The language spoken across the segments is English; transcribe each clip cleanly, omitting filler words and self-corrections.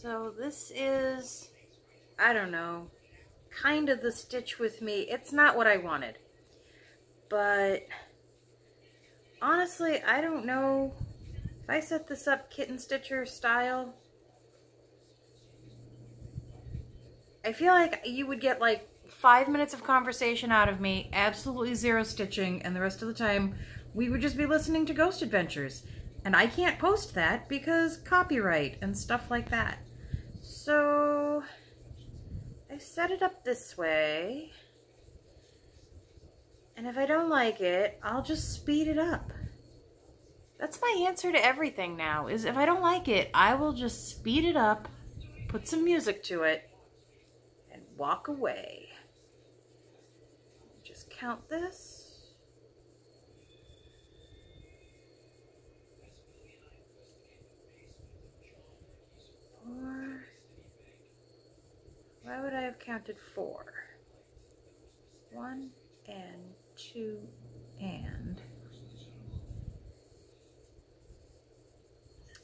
So this is, I don't know, kind of the stitch with me. It's not what I wanted. But honestly, I don't know if I set this up kitten stitcher style. I feel like you would get like 5 minutes of conversation out of me, absolutely 0 stitching, and the rest of the time we would just be listening to Ghost Adventures. And I can't post that because copyright and stuff like that. So I set it up this way. And if I don't like it, I'll just speed it up. That's my answer to everything now, is if I don't like it, I will just speed it up, put some music to it, and walk away. Just count this. Four. Why would I have counted 4? 1 and 2 and...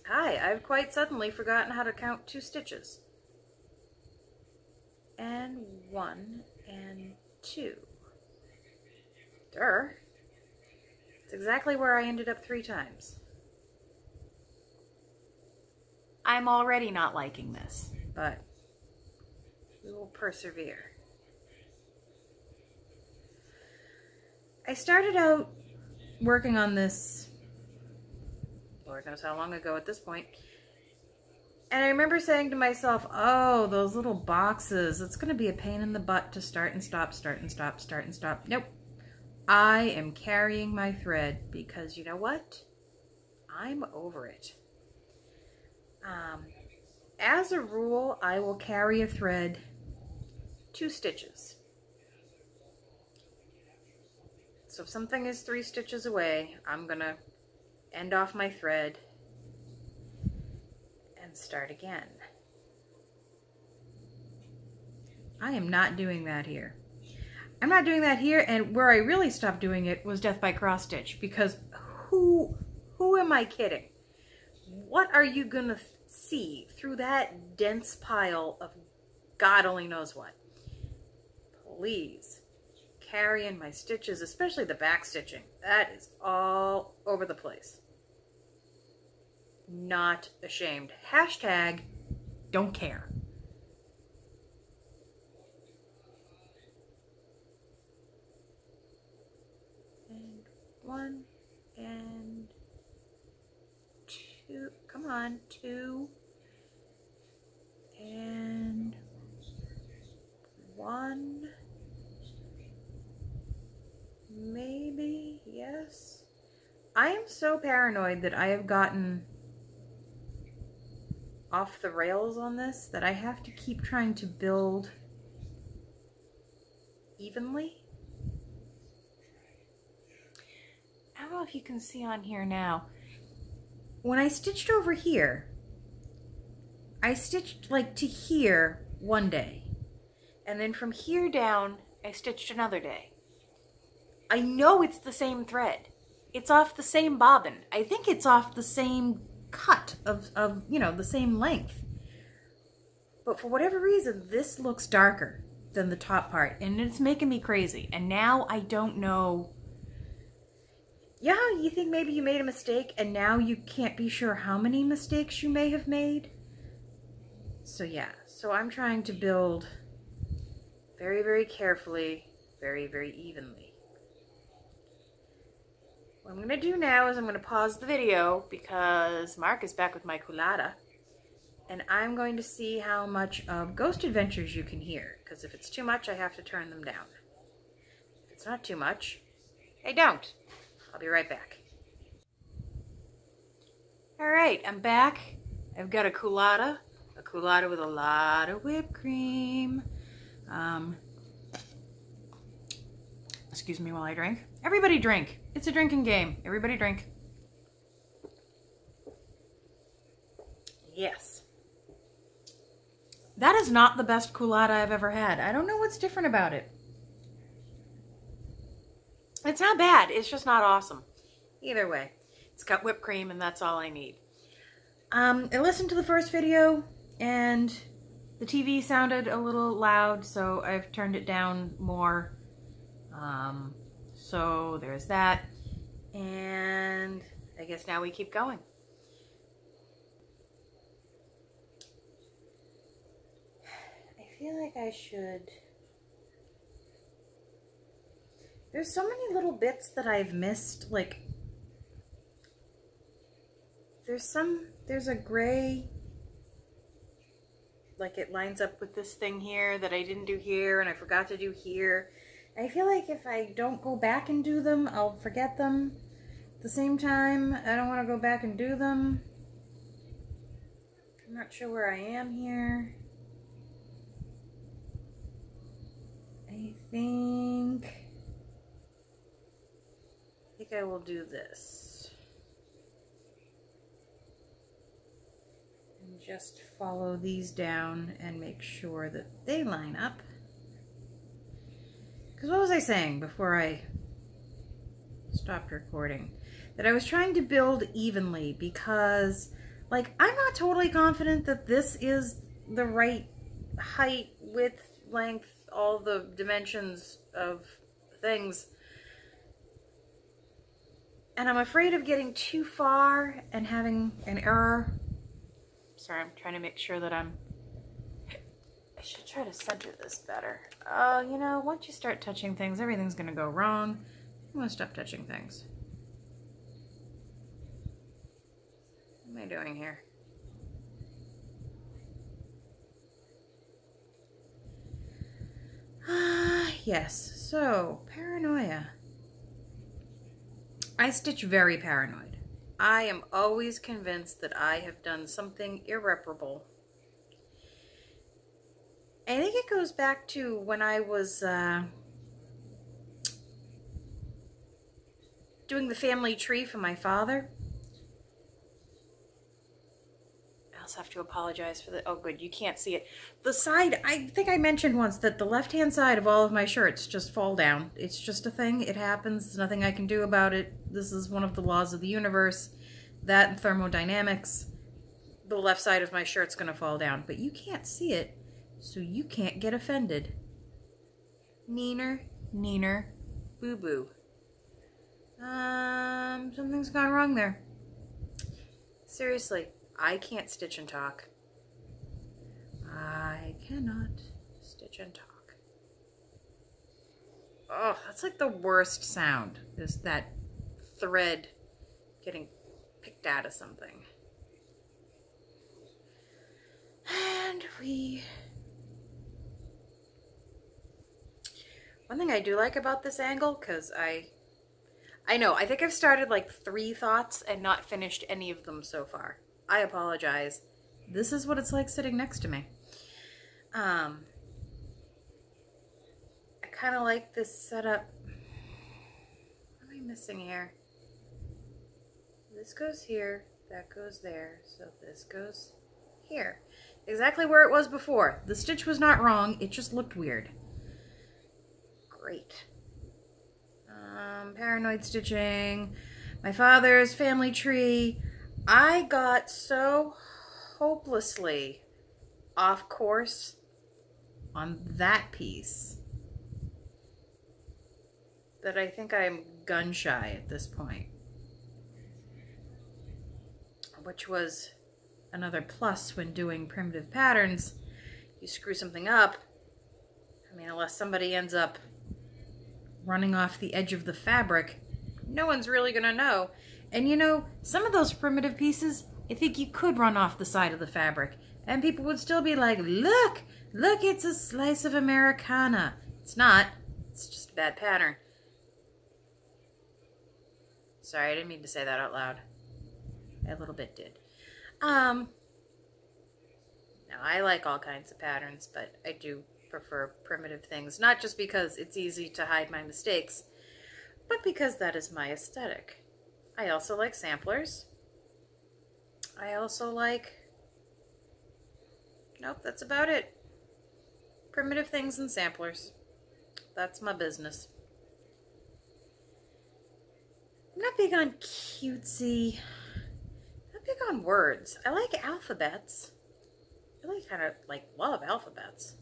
Hi, I've quite suddenly forgotten how to count 2 stitches. And 1 and 2. Durr. It's exactly where I ended up 3 times. I'm already not liking this, but we will persevere. I started out working on this, Lord knows how long ago at this point, and I remember saying to myself, oh, those little boxes, it's going to be a pain in the butt to start and stop, start and stop, start and stop. Nope. I am carrying my thread because you know what? I'm over it. As a rule, I will carry a thread 2 stitches. So if something is 3 stitches away, I'm gonna end off my thread and start again. I am not doing that here. I'm not doing that here, and where I really stopped doing it was Death by Cross Stitch, because who am I kidding? What are you gonna see through that dense pile of God only knows what? Please. Carrying my stitches, especially the back stitching. That is all over the place. Not ashamed. Hashtag don't care. And 1 and 2. Come on, 2 and 1. Maybe, yes. I am so paranoid that I have gotten off the rails on this that I have to keep trying to build evenly. I don't know if you can see on here now. When I stitched over here, I stitched like to here one day. And then from here down, I stitched another day. I know it's the same thread. It's off the same bobbin. I think it's off the same cut of you know, the same length. But for whatever reason, this looks darker than the top part, and it's making me crazy. And now I don't know. Yeah, you think maybe you made a mistake, and now you can't be sure how many mistakes you may have made? So yeah, so I'm trying to build very, very carefully, very, very evenly. What I'm going to do now is I'm going to pause the video because Mark is back with my culata, and I'm going to see how much of Ghost Adventures you can hear, because if it's too much, I have to turn them down. If it's not too much, I don't. I'll be right back. Alright, I'm back. I've got a culata with a lot of whipped cream. Excuse me while I drink. Everybody drink. It's a drinking game. Everybody drink. Yes. That is not the best culata I've ever had. I don't know what's different about it. It's not bad. It's just not awesome. Either way, it's got whipped cream and that's all I need. I listened to the first video And the TV sounded a little loud, so I've turned it down more. So there's that. And I guess now we keep going. I feel like I should... There's so many little bits that I've missed, like... There's a gray... Like it lines up with this thing here that I didn't do here and I forgot to do here. I feel like if I don't go back and do them, I'll forget them. At the same time, I don't want to go back and do them. I'm not sure where I am here. I think I will do this. And just follow these down and make sure that they line up. Because what was I saying before I stopped recording? That I was trying to build evenly because, like, I'm not totally confident that this is the right height, width, length, all the dimensions of things. And I'm afraid of getting too far and having an error. Sorry, I'm trying to make sure that I should try to center this better. You know, once you start touching things, everything's gonna go wrong. I'm gonna stop touching things. What am I doing here? Yes, so, paranoia. I stitch very paranoid. I am always convinced that I have done something irreparable. I think it goes back to when I was doing the family tree for my father. I also have to apologize for the... Oh, good, you can't see it. The side, I think I mentioned once that the left-hand side of all of my shirts just fall down. It's just a thing. It happens. There's nothing I can do about it. This is one of the laws of the universe. That and thermodynamics. The left side of my shirt's going to fall down. But you can't see it, so you can't get offended. Neener, neener, boo-boo. Something's gone wrong there. Seriously. I can't stitch and talk. I cannot stitch and talk. Oh, that's like the worst sound, is that thread getting picked out of something. And one thing I do like about this angle, because I know, I think I've started like 3 thoughts and not finished any of them so far. I apologize. This is what it's like sitting next to me. I kind of like this setup. What am I missing here? This goes here, that goes there, so this goes here. Exactly where it was before. The stitch was not wrong, it just looked weird. Great. Paranoid stitching. My father's family tree. I got so hopelessly off course on that piece that I think I'm gun shy at this point, which was another plus when doing primitive patterns. You screw something up, I mean, unless somebody ends up running off the edge of the fabric, no one's really gonna know. And you know, some of those primitive pieces, I think you could run off the side of the fabric and people would still be like, look, it's a slice of Americana. It's not, it's just a bad pattern. Sorry, I didn't mean to say that out loud. I a little bit did. Now, I like all kinds of patterns, but I do prefer primitive things, not just because it's easy to hide my mistakes, but because that is my aesthetic. I also like samplers. I also like... Nope, that's about it. Primitive things and samplers. That's my business. I'm not big on cutesy. I'm not big on words. I like alphabets. really kind of like love alphabets.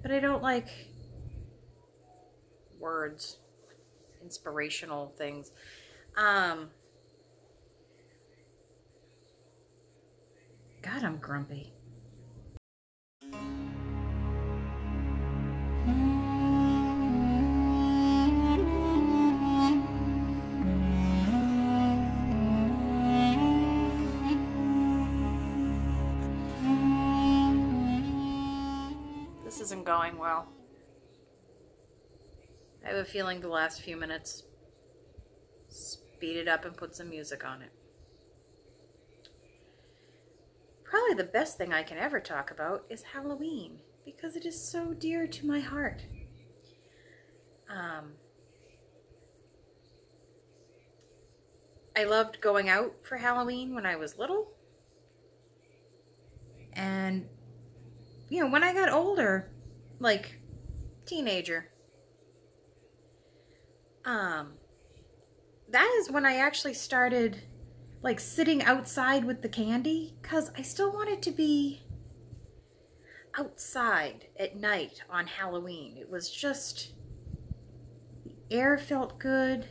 But I don't like words, inspirational things. God, I'm grumpy. This isn't going well. I have a feeling the last few minutes, speed it up and put some music on it. Probably the best thing I can ever talk about is Halloween, because it is so dear to my heart. I loved going out for Halloween when I was little. And, you know, when I got older, like teenager, that is when I actually started like sitting outside with the candy, because I still wanted to be outside at night on Halloween. It was just, the air felt good,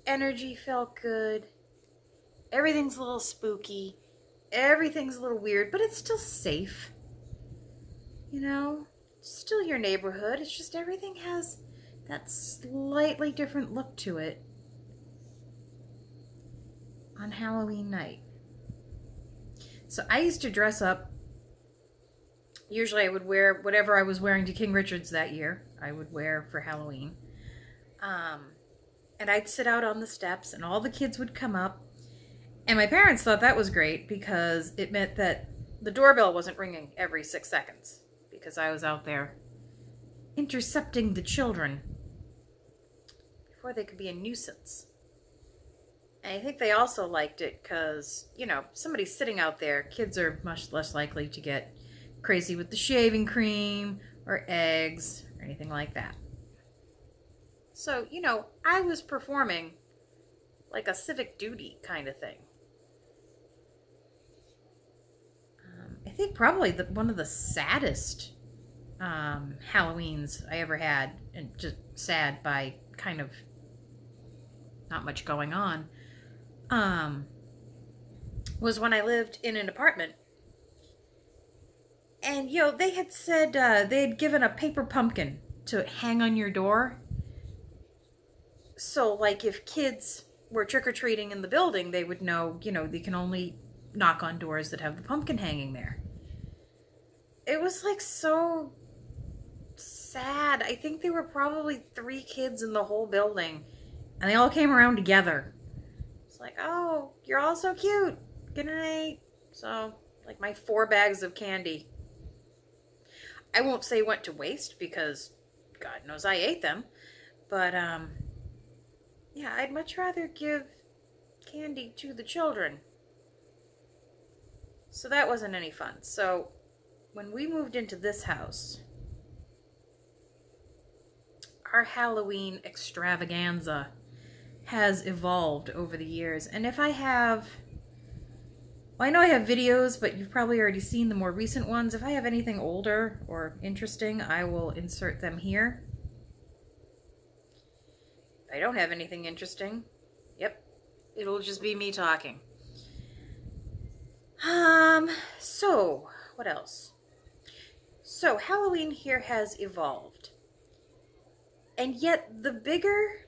energy felt good, everything's a little spooky, everything's a little weird, but it's still safe. You know, it's still your neighborhood. It's just everything has that slightly different look to it on Halloween night. So I used to dress up. Usually I would wear whatever I was wearing to King Richard's that year. I would wear for Halloween. And I'd sit out on the steps and all the kids would come up. And my parents thought that was great because it meant that the doorbell wasn't ringing every 6 seconds, because I was out there intercepting the children before they could be a nuisance. And I think they also liked it because, you know, somebody's sitting out there, kids are much less likely to get crazy with the shaving cream or eggs or anything like that. So, you know, I was performing like a civic duty kind of thing. I think probably one of the saddest Halloweens I ever had, and just sad by kind of not much going on, was when I lived in an apartment. And, you know, they had said they had given a paper pumpkin to hang on your door. So, like, if kids were trick-or-treating in the building, they would know, you know, they can only knock on doors that have the pumpkin hanging there. It was, like, so sad. I think there were probably 3 kids in the whole building, and they all came around together. It's like, oh, you're all so cute. Good night. So, like, my 4 bags of candy, I won't say went to waste, because God knows I ate them. But, yeah, I'd much rather give candy to the children. So that wasn't any fun. So when we moved into this house, our Halloween extravaganza has evolved over the years. And if I have, well, I know I have videos, but you've probably already seen the more recent ones. If I have anything older or interesting, I will insert them here. If I don't have anything interesting, yep, it'll just be me talking. So, what else? So, Halloween here has evolved. And yet, the bigger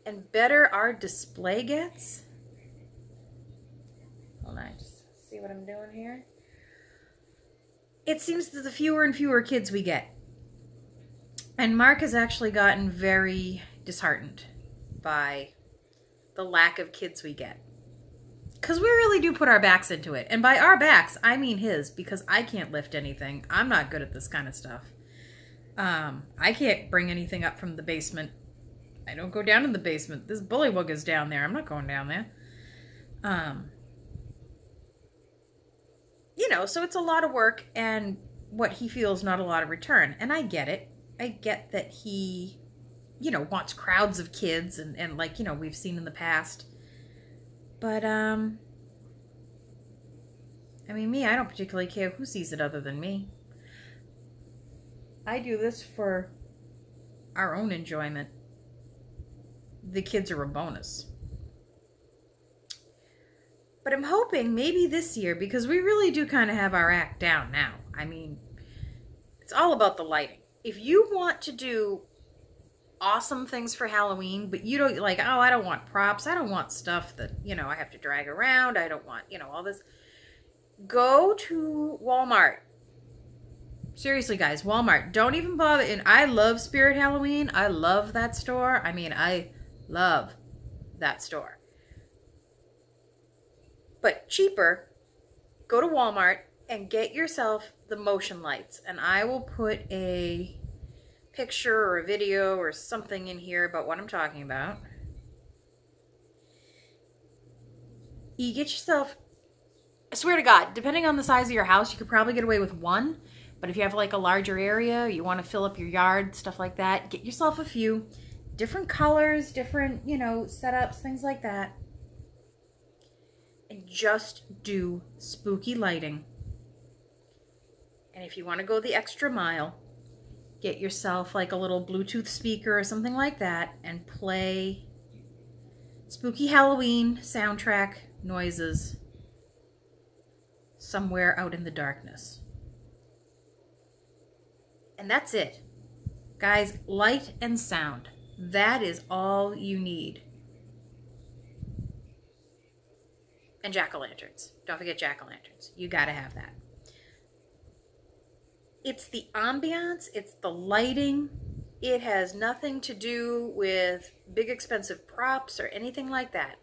and better our display gets... Hold on, just see what I'm doing here. It seems that the fewer and fewer kids we get. And Mark has actually gotten very disheartened by the lack of kids we get. Because we really do put our backs into it. And by our backs, I mean his, because I can't lift anything. I'm not good at this kind of stuff. I can't bring anything up from the basement. I don't go down in the basement. This bullywug is down there. I'm not going down there. You know, so it's a lot of work and what he feels not a lot of return. And I get it. I get that he, you know, wants crowds of kids and like, you know, we've seen in the past. But, I mean, me, I don't particularly care who sees it other than me. I do this for our own enjoyment. The kids are a bonus. But I'm hoping maybe this year, because we really do kind of have our act down now. I mean, it's all about the lighting. If you want to do awesome things for Halloween, but you don't like, oh, I don't want props. I don't want stuff that, you know, I have to drag around. I don't want, you know, all this. Go to Walmart. Seriously, guys, Walmart. Don't even bother. And I love Spirit Halloween. I love that store. I mean, I love that store. But cheaper, go to Walmart and get yourself the motion lights. And I will put a picture or a video or something in here about what I'm talking about. You get yourself, I swear to God, depending on the size of your house, you could probably get away with one. But if you have like a larger area, you want to fill up your yard, stuff like that, get yourself a few. Different colors, different, you know, setups, things like that. And just do spooky lighting. And if you want to go the extra mile, get yourself like a little Bluetooth speaker or something like that and play spooky Halloween soundtrack noises somewhere out in the darkness. And that's it. Guys, light and sound. That is all you need. And jack-o'-lanterns. Don't forget jack-o'-lanterns. You gotta have that. It's the ambiance, it's the lighting. It has nothing to do with big expensive props or anything like that.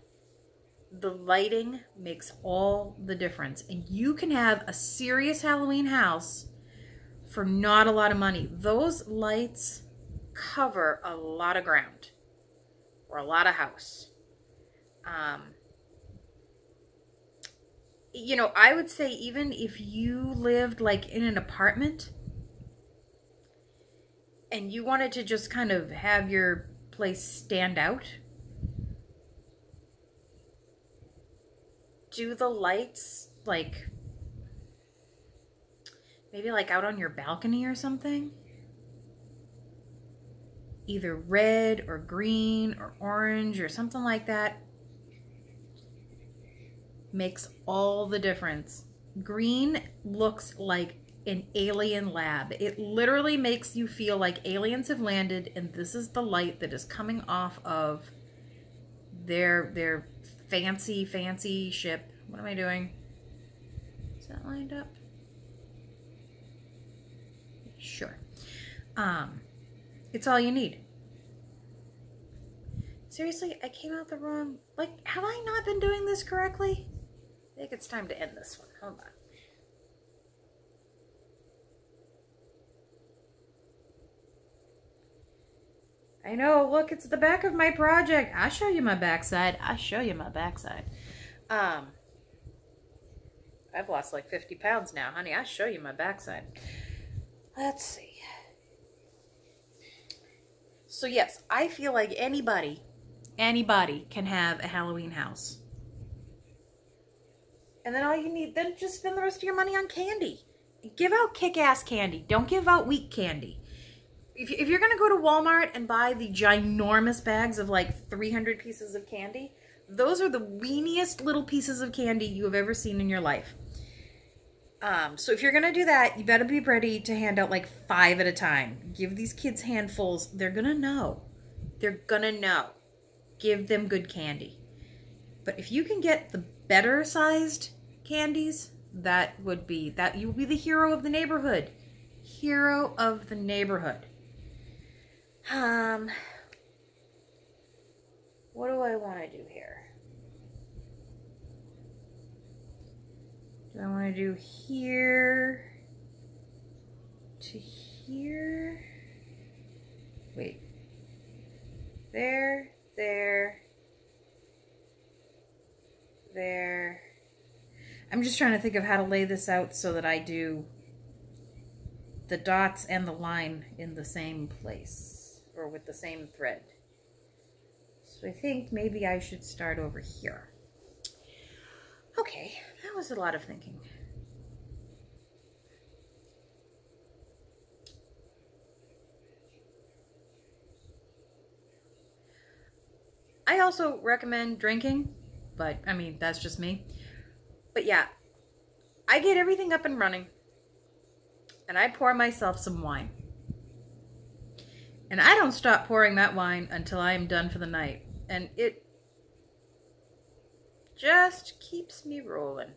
The lighting makes all the difference. And you can have a serious Halloween house for not a lot of money. Those lights cover a lot of ground or a lot of house. You know, I would say even if you lived like in an apartment and you wanted to just kind of have your place stand out, do the lights like maybe like out on your balcony or something. Either red or green or orange or something like that. Makes all the difference. Green looks like an alien lab. It literally makes you feel like aliens have landed and this is the light that is coming off of their fancy ship. What am I doing? Is that lined up? Sure. It's all you need. Seriously, I came out the wrong... Like, have I not been doing this correctly? I think it's time to end this one. Hold on. I know, look, it's the back of my project. I'll show you my backside. I'll show you my backside. I've lost like 50 pounds now, honey. I'll show you my backside. Let's see. So yes, I feel like anybody can have a Halloween house. And then all you need, then just spend the rest of your money on candy. Give out kick-ass candy. Don't give out weak candy. If you're going to go to Walmart and buy the ginormous bags of like 300 pieces of candy, those are the weeniest little pieces of candy you have ever seen in your life. So if you're going to do that, you better be ready to hand out like 5 at a time. Give these kids handfuls. They're going to know. They're going to know. Give them good candy. But if you can get the better sized candies, that would be, that you will be the hero of the neighborhood. Hero of the neighborhood. What do I want to do here? Do I want to do here to here? Wait. There. I'm just trying to think of how to lay this out so that I do the dots and the line in the same place or with the same thread. So I think maybe I should start over here. Okay, that was a lot of thinking. I also recommend drinking, but I mean, that's just me. But yeah, I get everything up and running, and I pour myself some wine. And I don't stop pouring that wine until I am done for the night. And it just keeps me rolling.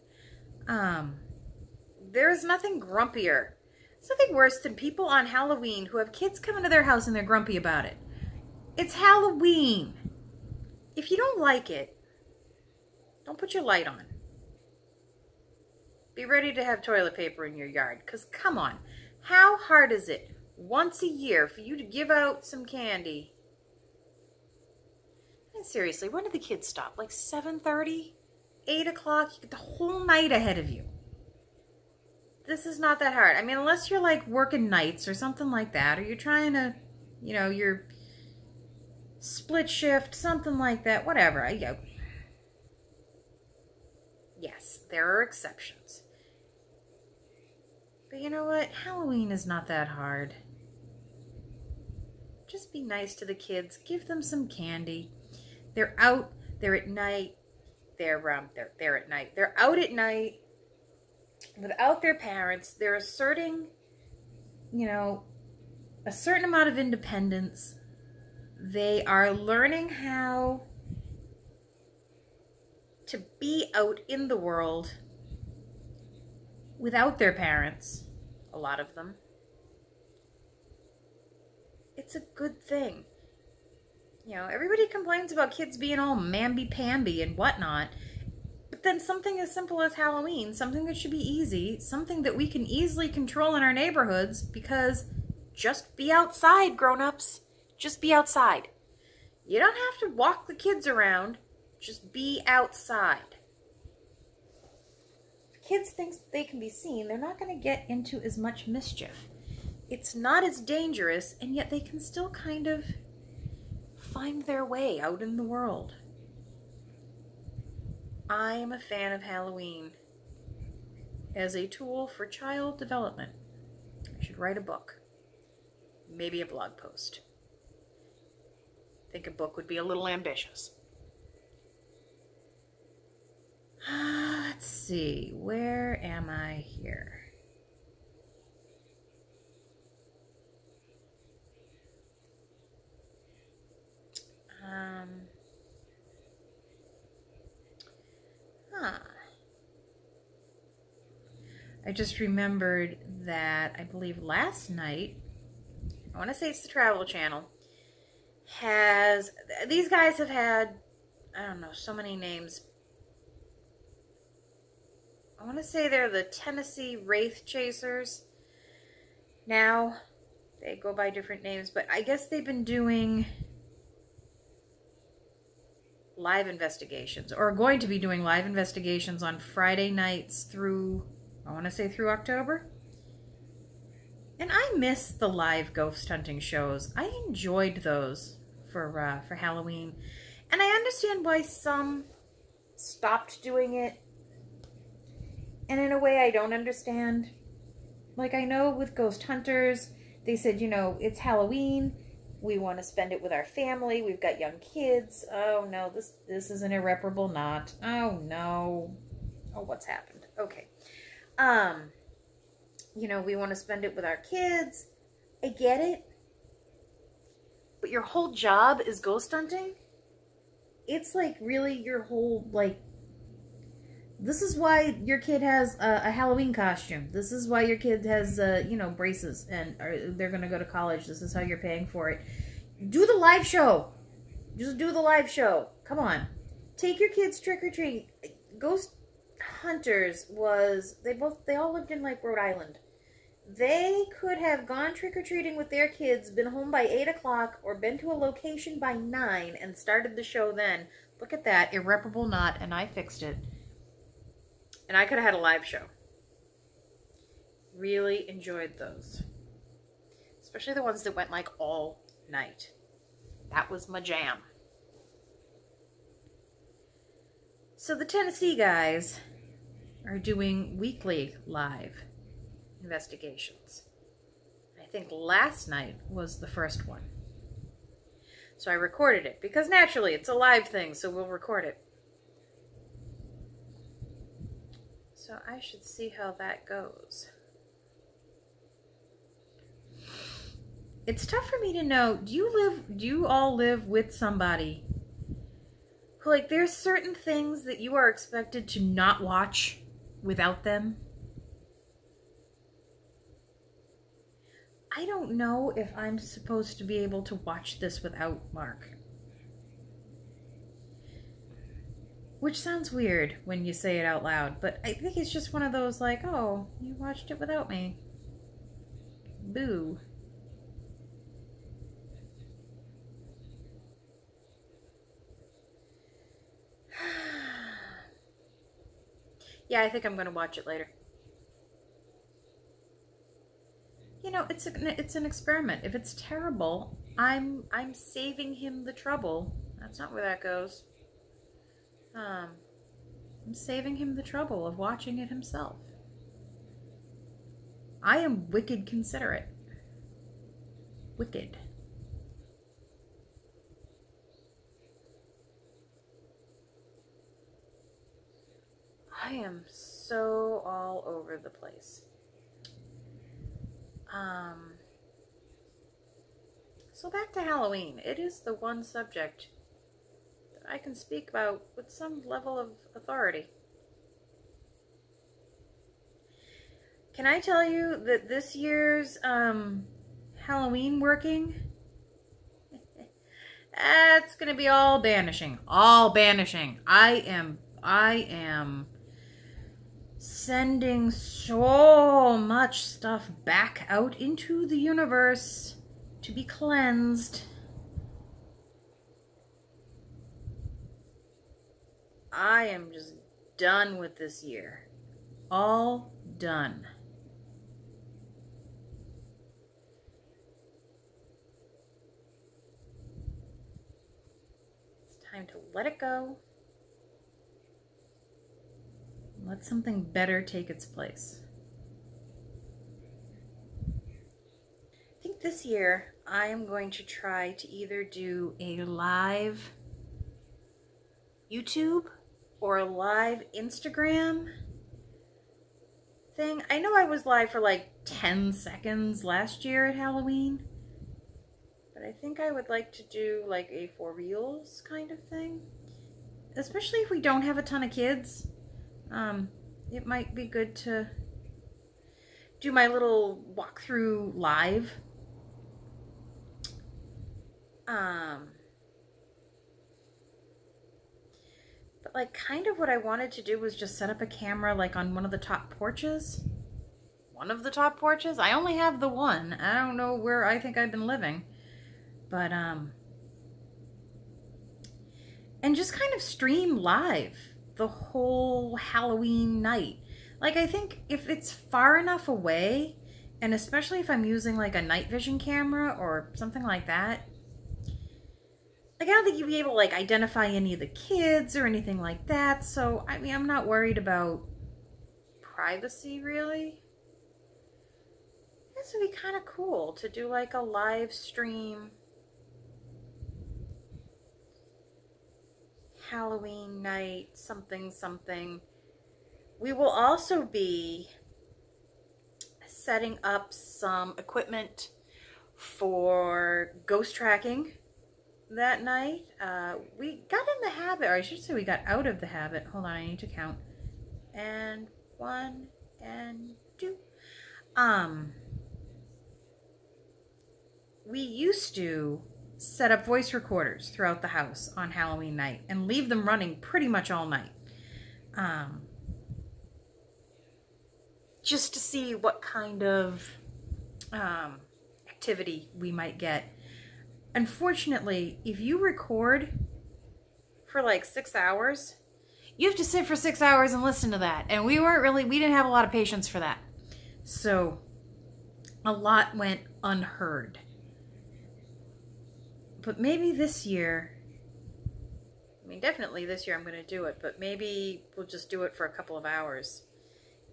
There is nothing grumpier. It's nothing worse than people on Halloween who have kids come into their house and they're grumpy about it. It's Halloween. If you don't like it, don't put your light on. Be ready to have toilet paper in your yard. Because come on, how hard is it once a year for you to give out some candy? And seriously, when do the kids stop? Like 7:30? 8 o'clock? You get the whole night ahead of you. This is not that hard. I mean, unless you're like working nights or something like that, or you're trying to, you know, you're split shift, something like that, whatever. Yes, there are exceptions. But you know what? Halloween is not that hard. Just be nice to the kids. Give them some candy. They're out. They're at night. They're at night. They're out at night without their parents. They're asserting, you know, a certain amount of independence. They are learning how to be out in the world without their parents, a lot of them. It's a good thing. You know, everybody complains about kids being all mamby-pamby and whatnot, but then something as simple as Halloween, something that should be easy, something that we can easily control in our neighborhoods, because just be outside, grown-ups. Just be outside. You don't have to walk the kids around. Just be outside. If kids think they can be seen, they're not going to get into as much mischief. It's not as dangerous, and yet they can still kind of find their way out in the world. I am a fan of Halloween as a tool for child development. I should write a book. Maybe a blog post. I think a book would be a little ambitious. Let's see, where am I here? I just remembered that I believe last night, I want to say it's the Travel Channel, these guys have had, I don't know, so many names. I want to say they're the Tennessee Wraith Chasers. Now, they go by different names, but I guess they've been doing live investigations, or going to be doing live investigations on Friday nights through, I want to say through October. And I miss the live ghost hunting shows. I enjoyed those for Halloween. And I understand why some stopped doing it. And in a way I don't understand. Like, I know with ghost hunters, they said, you know, it's Halloween. We want to spend it with our family. We've got young kids. Oh no, this is an irreparable knot. Oh no. Oh, what's happened? Okay. You know, we want to spend it with our kids. I get it. But your whole job is ghost hunting? It's like really your whole, like, this is why your kid has a Halloween costume. This is why your kid has, you know, braces and they're going to go to college. This is how you're paying for it. Do the live show. Just do the live show. Come on. Take your kids trick-or-treating. Ghost Hunters was, they all lived in, like, Rhode Island. They could have gone trick-or-treating with their kids, been home by 8 o'clock, or been to a location by 9 and started the show then. Look at that. Irreparable knot, and I fixed it. And I could have had a live show. Really enjoyed those. Especially the ones that went like all night. That was my jam. So the Tennessee guys are doing weekly live investigations. I think last night was the first one. So I recorded it because naturally it's a live thing, so we'll record it. So I should see how that goes. It's tough for me to know, do you all live with somebody who, like, there's certain things that you are expected to not watch without them? I don't know if I'm supposed to be able to watch this without Mark. Which sounds weird when you say it out loud, but I think it's just one of those like, oh, you watched it without me. Boo. Yeah, I think I'm going to watch it later. You know, it's an experiment. If it's terrible, I'm saving him the trouble. That's not where that goes. I'm saving him the trouble of watching it himself. I am wicked considerate. Wicked. I am so all over the place. So back to Halloween. It is the one subject that I can speak about with some level of authority. Can I tell you that this year's Halloween working, that's gonna be all banishing. All banishing. I am sending so much stuff back out into the universe to be cleansed. I am just done with this year. All done. It's time to let it go. Let something better take its place. I think this year I am going to try to either do a live YouTube or a live Instagram thing. I know I was live for like 10 seconds last year at Halloween, but I think I would like to do like a for reals kind of thing, especially if we don't have a ton of kids. It might be good to do my little walkthrough live. But like kind of what I wanted to do was just set up a camera like on one of the top porches. One of the top porches? I only have the one. I don't know where I think I've been living. But, and just kind of stream live the whole Halloween night. Like, I think if it's far enough away, and especially if I'm using like a night vision camera or something like that, like I don't think you'd be able to like identify any of the kids or anything like that. So, I mean, I'm not worried about privacy really. This would be kind of cool to do like a live stream Halloween night, something, something. We will also be setting up some equipment for ghost tracking that night. We got in the habit, or I should say we got out of the habit. Hold on, I need to count. And 1 and 2. We used to set up voice recorders throughout the house on Halloween night and leave them running pretty much all night. Just to see what kind of activity we might get. Unfortunately, if you record for like 6 hours, you have to sit for 6 hours and listen to that. And we didn't have a lot of patience for that. So a lot went unheard. But maybe this year, I mean, definitely this year I'm going to do it, but maybe we'll just do it for a couple of hours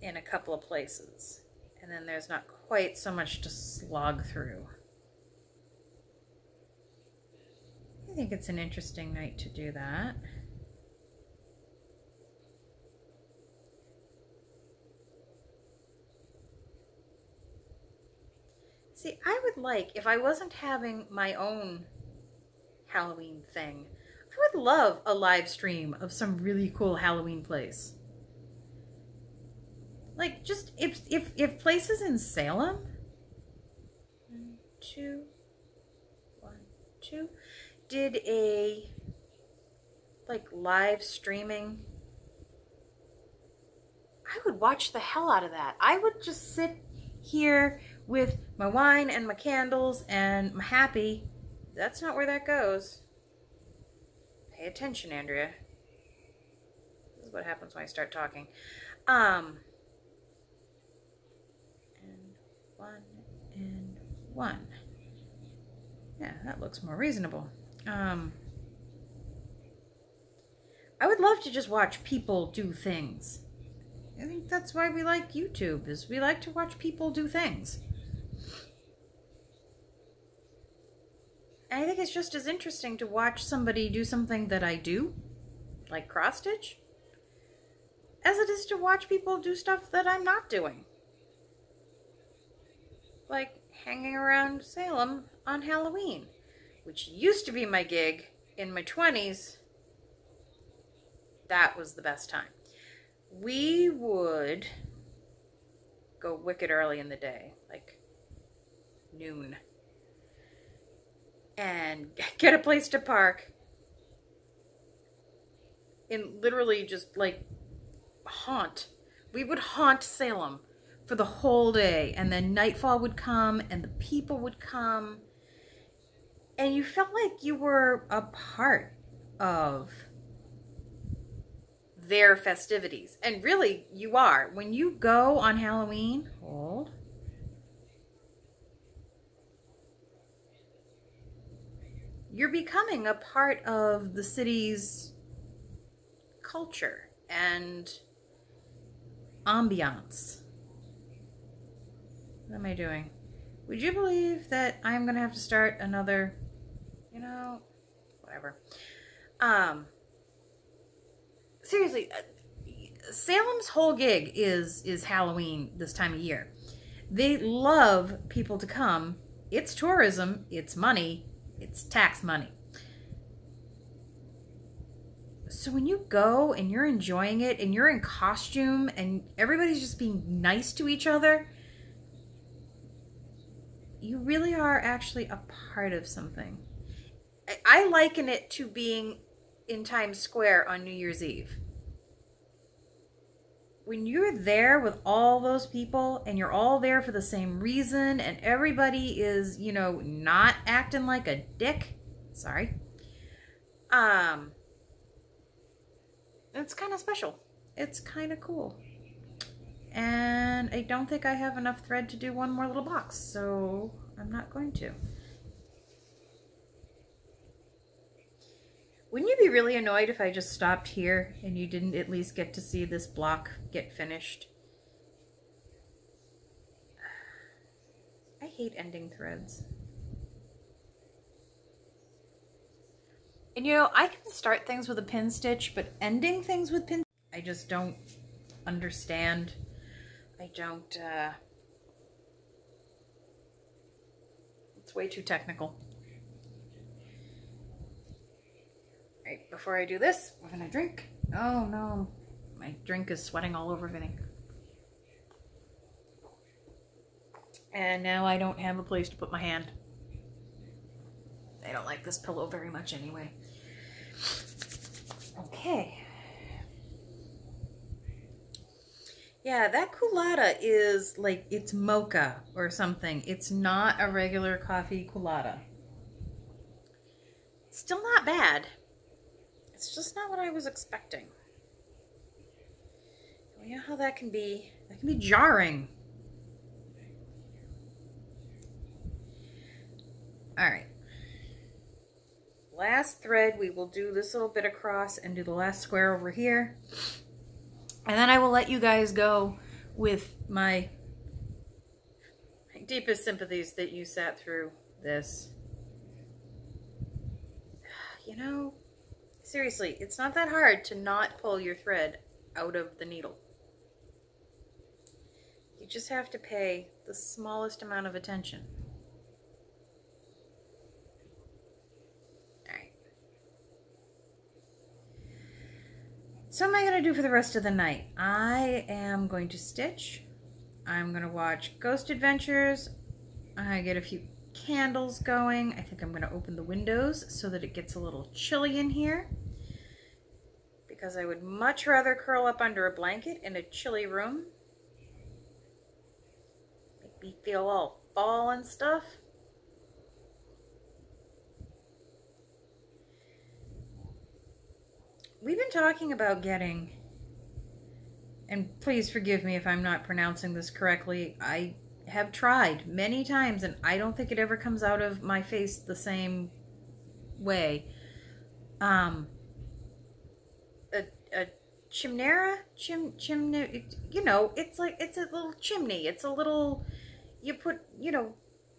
in a couple of places. And then there's not quite so much to slog through. I think it's an interesting night to do that. See, I would like, if I wasn't having my own Halloween thing, I would love a live stream of some really cool Halloween place. Like, just, if places in Salem, 1, 2, did a, like, live streaming, I would watch the hell out of that. I would just sit here with my wine and my candles and my happy. That's not where that goes. Pay attention, Andrea. This is what happens when I start talking. And 1 and 1. Yeah, that looks more reasonable. I would love to just watch people do things. I think that's why we like YouTube, is we like to watch people do things. And I think it's just as interesting to watch somebody do something that I do, like cross stitch, as it is to watch people do stuff that I'm not doing. Like hanging around Salem on Halloween, which used to be my gig in my 20s. That was the best time. We would go wicked early in the day, like noon, and get a place to park and literally just like haunt. We would haunt Salem for the whole day, and then nightfall would come and the people would come and you felt like you were a part of their festivities. And really, you are. When you go on Halloween, you're becoming a part of the city's culture and ambiance. What am I doing? Would you believe that I'm going to have to start another, whatever. Seriously, Salem's whole gig is Halloween this time of year. They love people to come. It's tourism, it's money, it's tax money. So when you go and you're enjoying it and you're in costume and everybody's just being nice to each other, you really are actually a part of something. I liken it to being in Times Square on New Year's Eve. When you're there with all those people and you're all there for the same reason and everybody is, not acting like a dick. Sorry. It's kind of special. It's kind of cool. And I don't think I have enough thread to do one more little box, so I'm not going to. Wouldn't you be really annoyed if I just stopped here and you didn't at least get to see this block get finished? I hate ending threads. And I can start things with a pin stitch, but ending things with pin, I just don't understand. I don't, it's way too technical. Right, before I do this, we're gonna drink. Oh no, my drink is sweating all over everything. And now I don't have a place to put my hand. I don't like this pillow very much anyway. Okay. Yeah, that colada is like, it's mocha or something. It's not a regular coffee colada. Still not bad. It's just not what I was expecting. You know how that can be jarring. All right. Last thread, we will do this little bit across and do the last square over here. And then I will let you guys go with my deepest sympathies that you sat through this. you know, seriously, it's not that hard to not pull your thread out of the needle. You just have to pay the smallest amount of attention. Alright. So what am I going to do for the rest of the night? I am going to stitch. I'm going to watch Ghost Adventures. I get a few candles going. I think I'm going to open the windows so that it gets a little chilly in here, because I would much rather curl up under a blanket in a chilly room. Make me feel all fall and stuff. We've been talking about getting, and please forgive me if I'm not pronouncing this correctly, I have tried many times and I don't think it ever comes out of my face the same way. A chimnera? Chimney, you know, it's like, it's a little chimney. It's a little, you put, you know,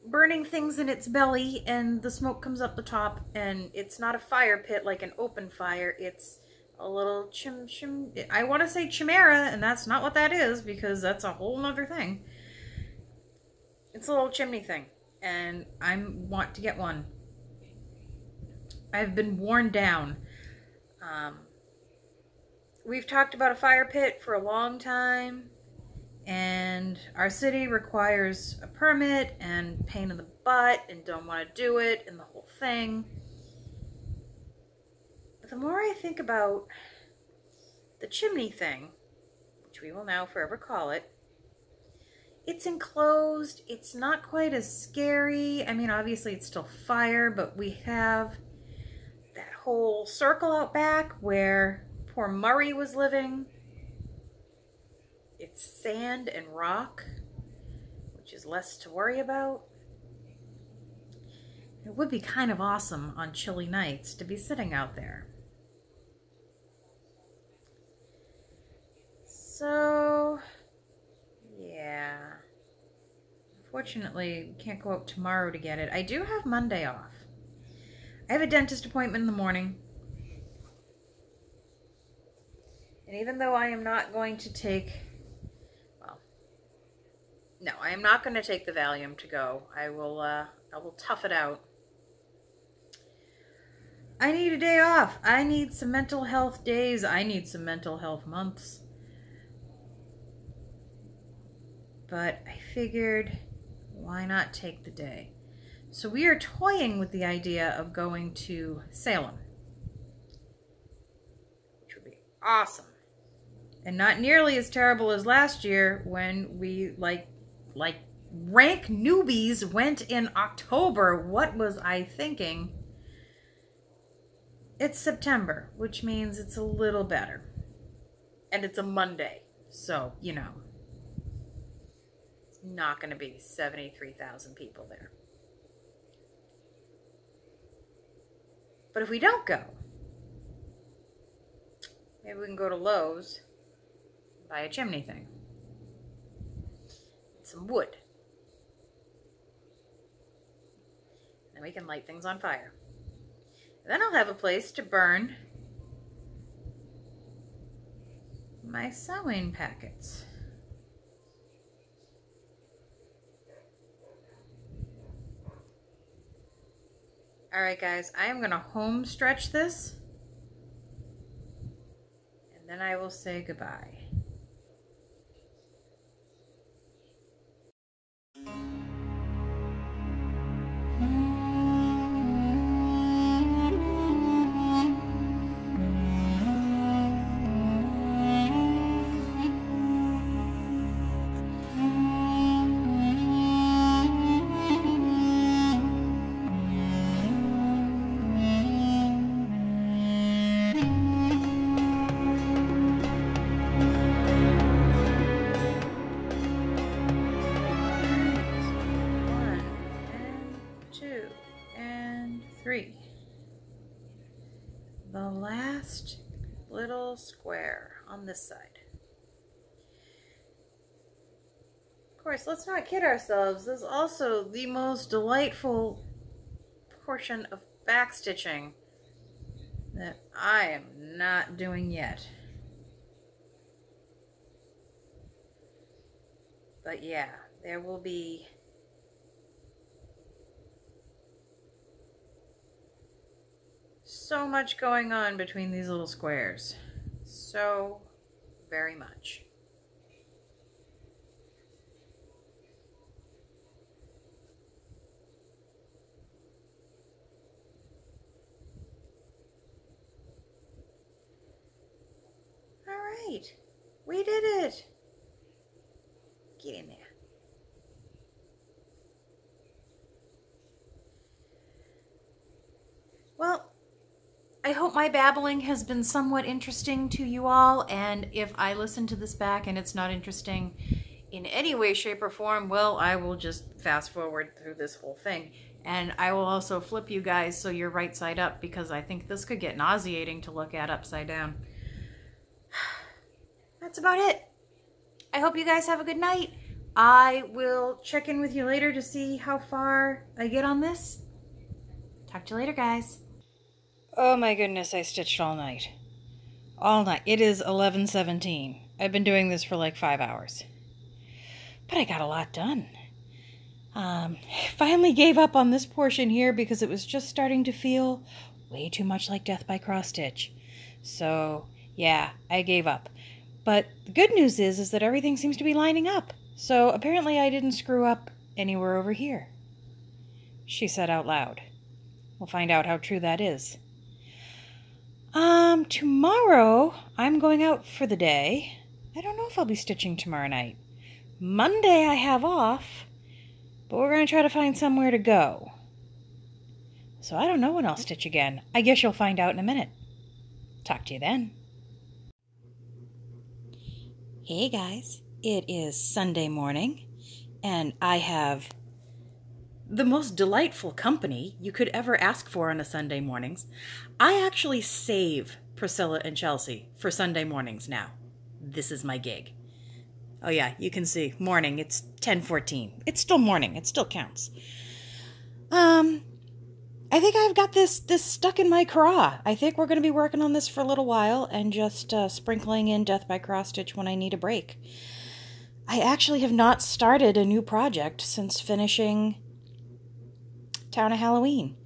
burning things in its belly and the smoke comes up the top, and it's not a fire pit like an open fire. It's a little I want to say chimera, and that's not what that is, because that's a whole nother thing. It's a little chimney thing, and I want to get one. I've been worn down. We've talked about a fire pit for a long time, and our city requires a permit and pain in the butt and don't want to do it and the whole thing. But the more I think about the chimney thing, which we will now forever call it, it's enclosed. It's not quite as scary. I mean, obviously it's still fire, but we have that whole circle out back where poor Murray was living. It's sand and rock, which is less to worry about. It would be kind of awesome on chilly nights to be sitting out there. So, yeah. Unfortunately, we can't go out tomorrow to get it. I do have Monday off. I have a dentist appointment in the morning. And even though I am not going to take, well, no, I am not going to take the Valium to go. I will tough it out. I need a day off. I need some mental health days. I need some mental health months. But I figured, why not take the day? So we are toying with the idea of going to Salem, which would be awesome. And not nearly as terrible as last year when we, like rank newbies, went in October. What was I thinking? It's September, which means it's a little better. And it's a Monday, so, you know. Not going to be 73,000 people there. But if we don't go, maybe we can go to Lowe's, buy a chimney thing, some wood, and then we can light things on fire. And then I'll have a place to burn my sewing packets. Alright guys, I am going to home stretch this, and then I will say goodbye. The last little square on this side. Of course, let's not kid ourselves. This is also the most delightful portion of backstitching that I am not doing yet. But yeah, there will be so much going on between these little squares. So very much. All right, we did it. Get in there. Well, I hope my babbling has been somewhat interesting to you all, and if I listen to this back and it's not interesting in any way, shape, or form, well, I will just fast forward through this whole thing. And I will also flip you guys so you're right side up, because I think this could get nauseating to look at upside down. That's about it. I hope you guys have a good night. I will check in with you later to see how far I get on this. Talk to you later, guys. Oh my goodness, I stitched all night. All night. It is 11:17. I've been doing this for like 5 hours. But I got a lot done. Finally gave up on this portion here because it was just starting to feel way too much like death by cross stitch. So, yeah, I gave up. But the good news is that everything seems to be lining up. So apparently I didn't screw up anywhere over here. She said out loud. We'll find out how true that is. Tomorrow I'm going out for the day. I don't know if I'll be stitching tomorrow night. Monday I have off, but we're going to try to find somewhere to go. So I don't know when I'll stitch again. I guess you'll find out in a minute. Talk to you then. Hey guys, it is Sunday morning, and I have the most delightful company you could ever ask for on a Sunday mornings. I actually save Priscilla and Chelsea for Sunday mornings now. This is my gig. Oh yeah, you can see, morning, it's 10:14. It's still morning, it still counts. I think I've got this stuck in my craw. I think we're going to be working on this for a little while and just sprinkling in death by cross stitch when I need a break. I actually have not started a new project since finishing Town of Halloween.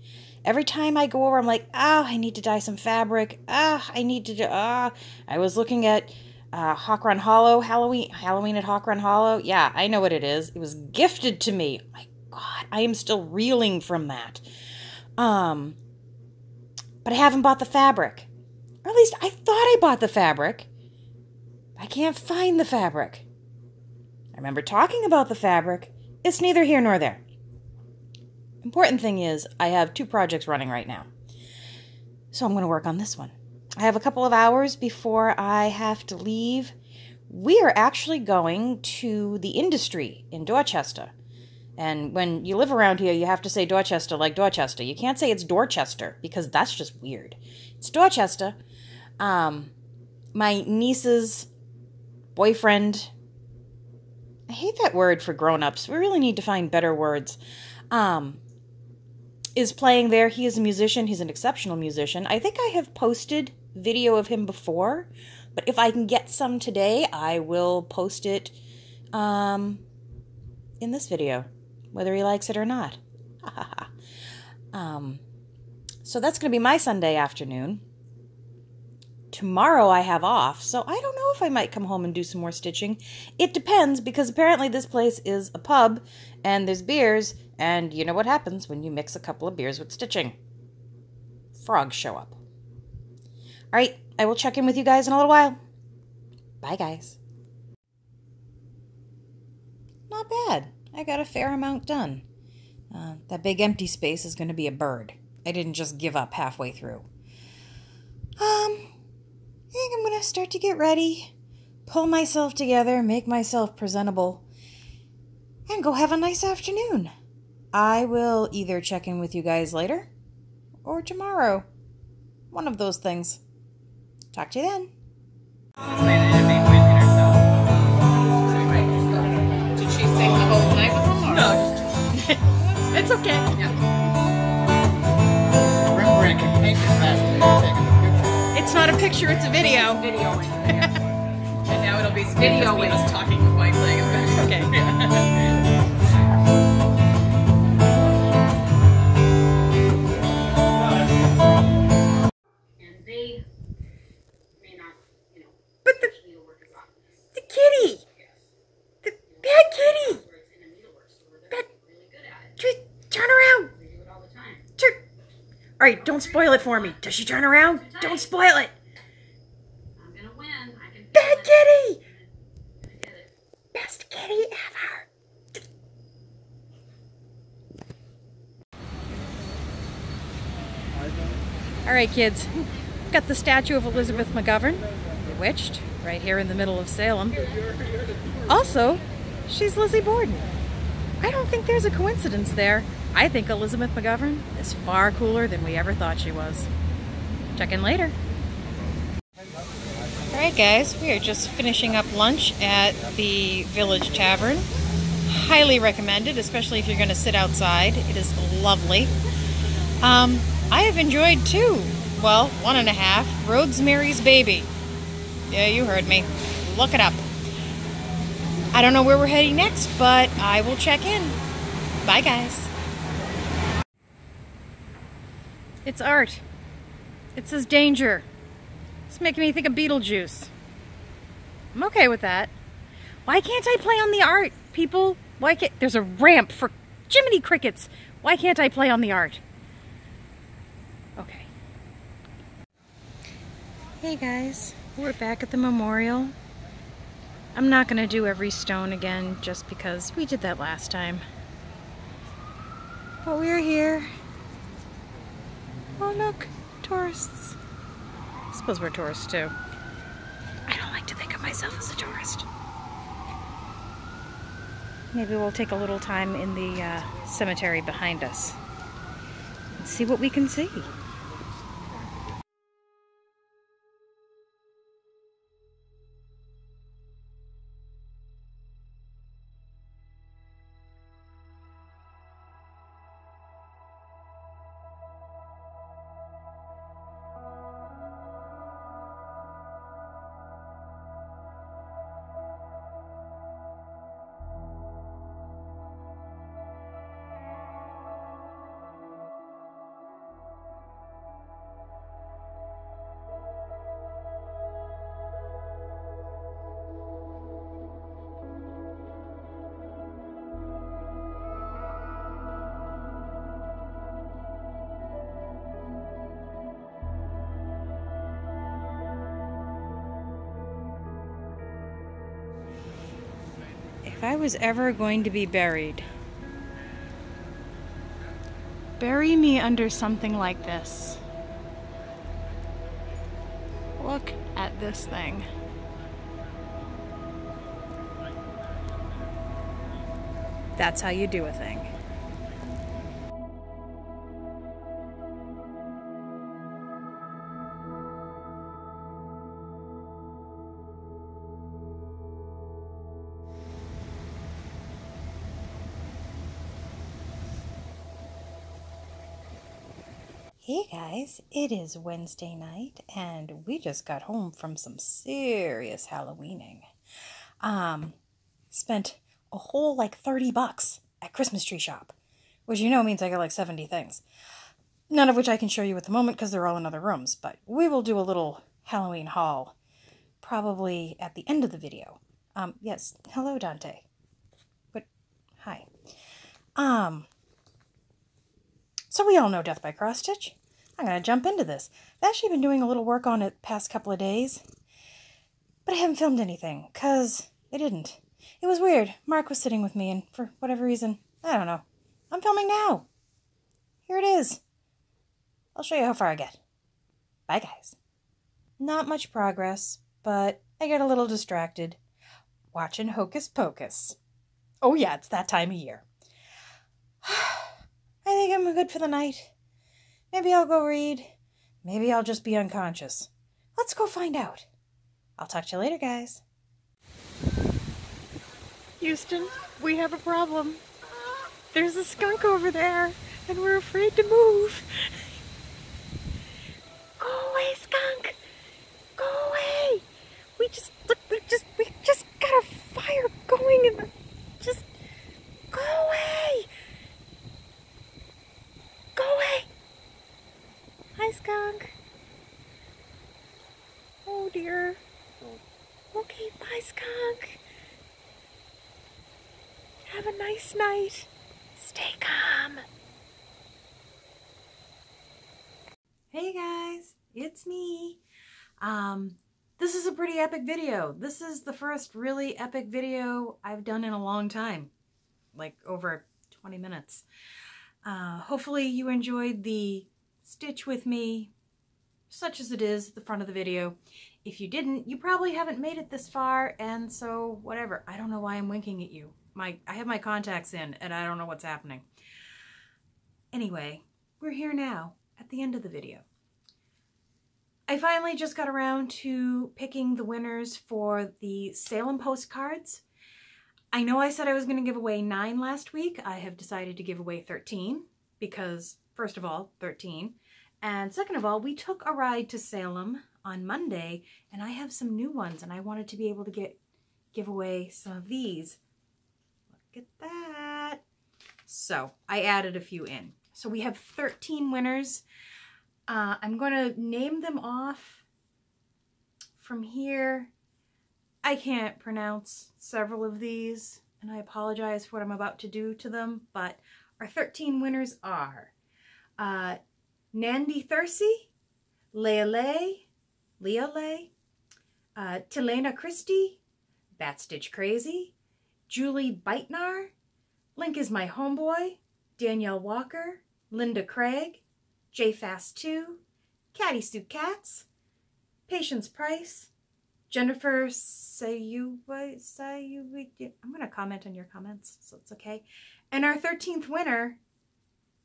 Every time I go over, I'm like, I need to dye some fabric. I need to do, I was looking at Hawk Run Hollow, Halloween at Hawk Run Hollow. Yeah, I know what it is. It was gifted to me. Oh my God, I am still reeling from that. But I haven't bought the fabric. Or at least I thought I bought the fabric. I can't find the fabric. I remember talking about the fabric. It's neither here nor there. Important thing is, I have 2 projects running right now. So I'm going to work on this one. I have a couple of hours before I have to leave. We are actually going to the Industry in Dorchester. And when you live around here, you have to say Dorchester like Dorchester. You can't say it's Dorchester, because that's just weird. It's Dorchester. My niece's boyfriend, I hate that word for grown-ups. We really need to find better words. Is playing there. He is a musician. He's an exceptional musician. I think I have posted video of him before, but if I can get some today, I will post it in this video, whether he likes it or not. So that's going to be my Sunday afternoon. Tomorrow I have off, so I don't know if I might come home and do some more stitching. It depends, because apparently this place is a pub, and there's beers, and you know what happens when you mix a couple of beers with stitching. Frogs show up. All right, I will check in with you guys in a little while. Bye, guys. Not bad. I got a fair amount done. That big empty space is going to be a bird. I didn't just give up halfway through. I think I'm going to start to get ready, pull myself together, make myself presentable, and go have a nice afternoon. I will either check in with you guys later or tomorrow. One of those things. Talk to you then. Did she sing the whole night with them? No. It's okay. Yeah. Remember, I can paint it faster. not a picture, it's a video. Videoing. Yes. And now it'll be Videoing. us talking with Mike playing. Okay. And they may not, you know, But the needlework is obvious. kitty! The bad kitty! Where it's in a needlework store, they're Bad. really good at it. Turn around! They do it all the time. Turn. Alright, don't spoil it for me. Does she turn around? Don't spoil it! I'm gonna win. I can feel Bad it. kitty! I'm gonna get it. Best kitty ever! Alright kids, got the statue of Elizabeth McGovern, bewitched, right here in the middle of Salem. Also, she's Lizzie Borden. I don't think there's a coincidence there. I think Elizabeth McGovern is far cooler than we ever thought she was. Check in later. Alright guys, we are just finishing up lunch at the Village Tavern. Highly recommended, especially if you're going to sit outside. It is lovely. I have enjoyed two, well, 1.5, Rosemary's Baby. Yeah, you heard me. Look it up. I don't know where we're heading next, but I will check in. Bye, guys. It's art. It says danger. It's making me think of Beetlejuice. I'm okay with that. Why can't I play on the art, people? Why can't... There's a ramp for Jiminy Crickets. Why can't I play on the art? Okay. Hey guys, we're back at the memorial. I'm not going to do every stone again just because we did that last time. But we're here. Oh look, tourists. I suppose we're tourists too. I don't like to think of myself as a tourist. Maybe we'll take a little time in the cemetery behind us and see what we can see. If I was ever going to be buried, bury me under something like this. Look at this thing. That's how you do a thing. Hey guys, it is Wednesday night and we just got home from some serious Halloweening. Spent a whole like $30 at Christmas Tree Shop, which you know means I got like 70 things. None of which I can show you at the moment because they're all in other rooms, but we will do a little Halloween haul probably at the end of the video. Yes, hello Dante. But, hi. So we all know Death by Cross Stitch. I'm going to jump into this. I've actually been doing a little work on it the past couple of days, but I haven't filmed anything, because I didn't. It was weird. Mark was sitting with me, and for whatever reason, I don't know. I'm filming now. Here it is. I'll show you how far I get. Bye, guys. Not much progress, but I get a little distracted watching Hocus Pocus. Oh yeah, it's that time of year. I think I'm good for the night. Maybe I'll go read. Maybe I'll just be unconscious. Let's go find out. I'll talk to you later, guys. Houston, we have a problem. There's a skunk over there, and we're afraid to move. Go away, skunk. Bye, skunk. Oh dear. Okay, bye, skunk. Have a nice night. Stay calm. Hey guys, it's me. This is a pretty epic video. This is the first really epic video I've done in a long time, like over 20 minutes. Hopefully you enjoyed the stitch with me, such as it is, at the front of the video. If you didn't, you probably haven't made it this far, and so whatever. I don't know why I'm winking at you. I have my contacts in, and I don't know what's happening. Anyway, we're here now, at the end of the video. I finally just got around to picking the winners for the Salem postcards. I know I said I was going to give away 9 last week. I have decided to give away 13 because, first of all, 13. And second of all, we took a ride to Salem on Monday, and I have some new ones, and I wanted to be able to give away some of these. Look at that. So I added a few in. So we have 13 winners. I'm going to name them off from here. I can't pronounce several of these, and I apologize for what I'm about to do to them, but our 13 winners are Nandi Thursey, Leah Lay, Tilena Christie, Batstitch Crazy, Julie Beitnar, Link is My Homeboy, Danielle Walker, Linda Craig, JFast2, Catty Sue Cats, Patience Price, Jennifer Sayuwi, I'm going to comment on your comments, so it's okay. And our 13th winner,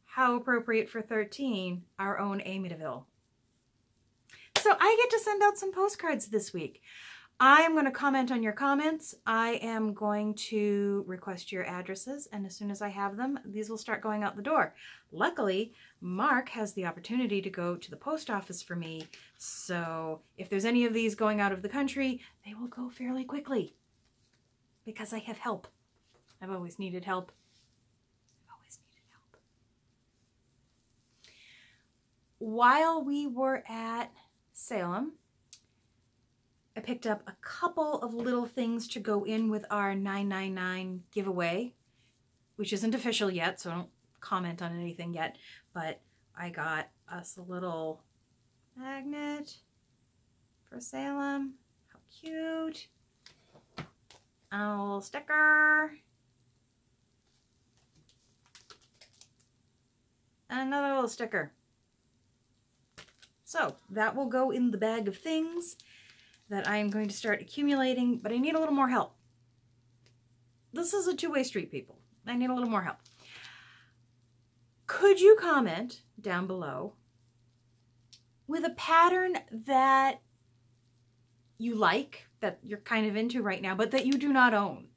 how appropriate for 13, our own Amy DeVille. So I get to send out some postcards this week. I'm going to comment on your comments. I am going to request your addresses, and as soon as I have them, these will start going out the door. Luckily, Mark has the opportunity to go to the post office for me, so if there's any of these going out of the country, they will go fairly quickly because I have help. I've always needed help. While we were at Salem, I picked up a couple of little things to go in with our 999 giveaway, which isn't official yet, so don't comment on anything yet, but I got us a little magnet for Salem. How cute. And a little sticker. And another little sticker. So that will go in the bag of things that I am going to start accumulating, but I need a little more help. This is a two-way street, people. I need a little more help. Could you comment down below with a pattern that you like, that you're kind of into right now, but that you do not own?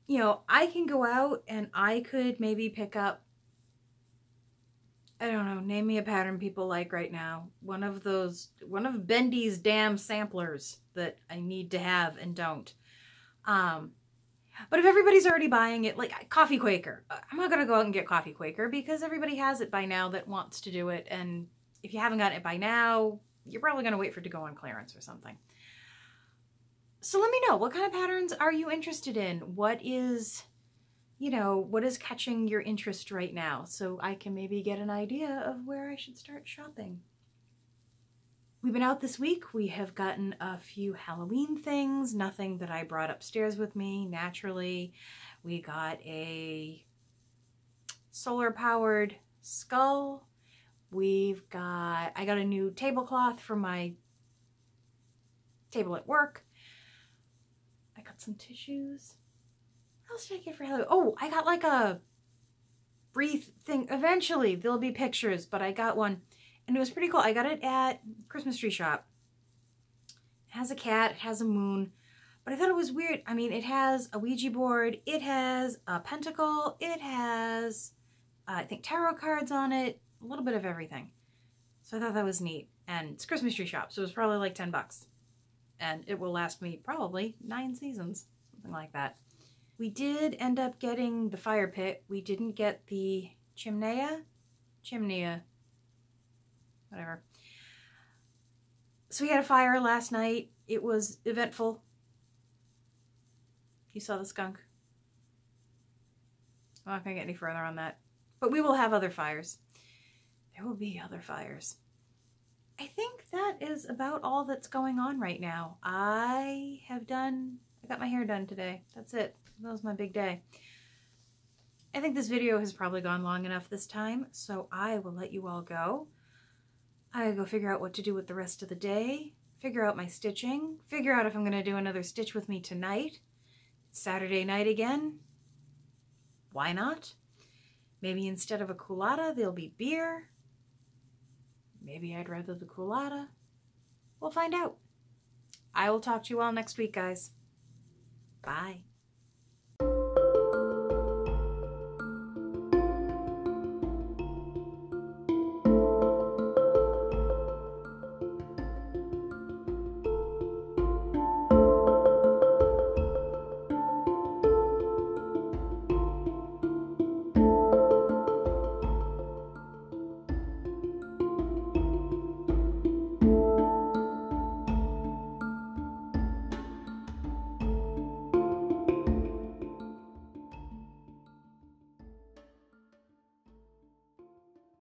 You know, I can go out and I could maybe pick up, I don't know, name me a pattern people like right now. One of Bendy's damn samplers that I need to have and don't. But if everybody's already buying it, like Coffee Quaker, I'm not going to go out and get Coffee Quaker because everybody has it by now that wants to do it. And if you haven't gotten it by now, you're probably going to wait for it to go on clearance or something. So let me know, what kind of patterns are you interested in? What is, you know, what is catching your interest right now, so I can maybe get an idea of where I should start shopping. We've been out this week. We have gotten a few Halloween things, nothing that I brought upstairs with me naturally. We got a solar-powered skull. I got a new tablecloth for my table at work. I got some tissues. What else did I get for Halloween? Oh, I got like a wreath thing. Eventually, there'll be pictures, but I got one, and it was pretty cool. I got it at Christmas tree shop. It has a cat, it has a moon, but I thought it was weird. I mean, it has a Ouija board, it has a pentacle, it has, I think, tarot cards on it, a little bit of everything. So I thought that was neat. And it's Christmas tree shop, so it was probably like 10 bucks. And it will last me probably 9 seasons, something like that. We did end up getting the fire pit. We didn't get the chimney. whatever. So we had a fire last night. It was eventful. You saw the skunk. I'm not going to get any further on that. But we will have other fires. There will be other fires. I think that is about all that's going on right now. I got my hair done today. That's it. That was my big day. I think this video has probably gone long enough this time, so I will let you all go. I gotta go figure out what to do with the rest of the day, figure out my stitching, figure out if I'm gonna do another stitch with me tonight. It's Saturday night again. Why not? Maybe instead of a colada, there'll be beer. Maybe I'd rather the colada. We'll find out. I will talk to you all next week, guys. Bye.